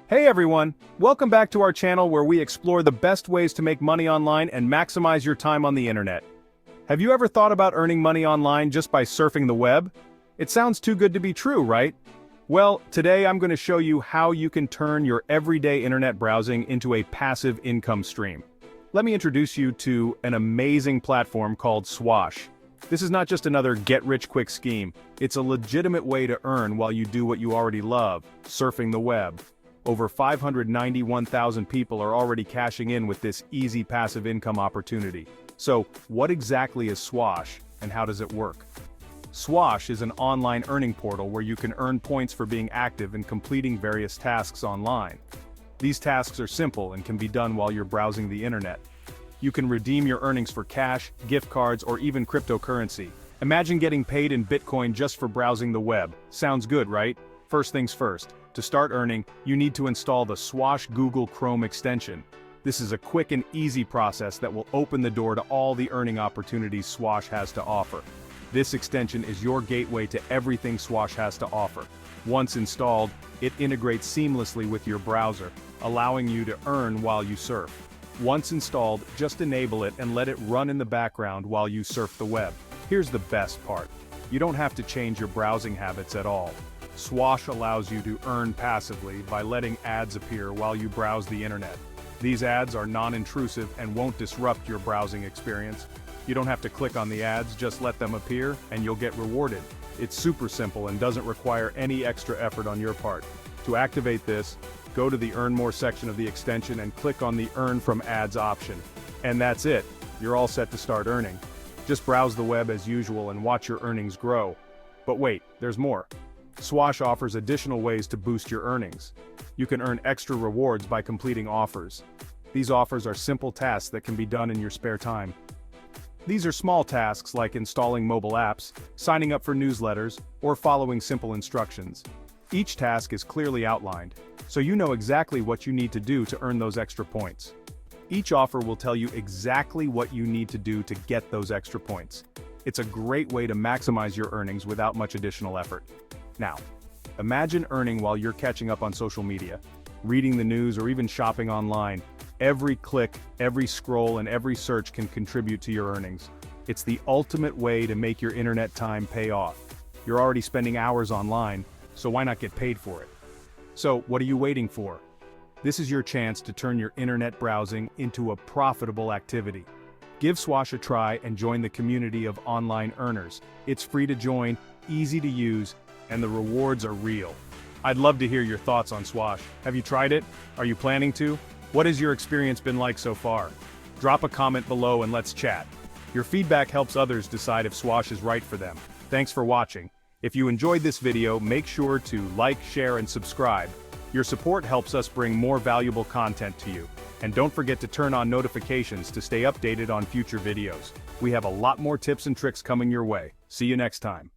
Hey everyone, welcome back to our channel where we explore the best ways to make money online and maximize your time on the internet. Have you ever thought about earning money online just by surfing the web? It sounds too good to be true, right? Well, today I'm going to show you how you can turn your everyday internet browsing into a passive income stream. Let me introduce you to an amazing platform called Swash. This is not just another get-rich-quick scheme, it's a legitimate way to earn while you do what you already love, surfing the web. Over 591,000 people are already cashing in with this easy passive income opportunity. So, what exactly is Swash, and how does it work? Swash is an online earning portal where you can earn points for being active and completing various tasks online. These tasks are simple and can be done while you're browsing the internet. You can redeem your earnings for cash, gift cards, or even cryptocurrency. Imagine getting paid in Bitcoin just for browsing the web. Sounds good, right? First things first. To start earning, you need to install the Swash Google Chrome extension. This is a quick and easy process that will open the door to all the earning opportunities Swash has to offer. This extension is your gateway to everything Swash has to offer. Once installed, it integrates seamlessly with your browser, allowing you to earn while you surf. Once installed, just enable it and let it run in the background while you surf the web. Here's the best part. You don't have to change your browsing habits at all. Swash allows you to earn passively by letting ads appear while you browse the internet. These ads are non-intrusive and won't disrupt your browsing experience. You don't have to click on the ads, just let them appear, and you'll get rewarded. It's super simple and doesn't require any extra effort on your part. To activate this, go to the Earn More section of the extension and click on the Earn from Ads option. And that's it. You're all set to start earning. Just browse the web as usual and watch your earnings grow. But wait, there's more. Swash offers additional ways to boost your earnings. You can earn extra rewards by completing offers. These offers are simple tasks that can be done in your spare time. These are small tasks like installing mobile apps, signing up for newsletters, or following simple instructions. Each task is clearly outlined, so you know exactly what you need to do to earn those extra points. Each offer will tell you exactly what you need to do to get those extra points. It's a great way to maximize your earnings without much additional effort. Now, imagine earning while you're catching up on social media, reading the news, or even shopping online. Every click, every scroll, and every search can contribute to your earnings. It's the ultimate way to make your internet time pay off. You're already spending hours online, so why not get paid for it? So, what are you waiting for? This is your chance to turn your internet browsing into a profitable activity. Give Swash a try and join the community of online earners. It's free to join, easy to use, and the rewards are real. I'd love to hear your thoughts on Swash. Have you tried it? Are you planning to? What has your experience been like so far? Drop a comment below and let's chat. Your feedback helps others decide if Swash is right for them. Thanks for watching. If you enjoyed this video, make sure to like, share, and subscribe. Your support helps us bring more valuable content to you. And don't forget to turn on notifications to stay updated on future videos. We have a lot more tips and tricks coming your way. See you next time.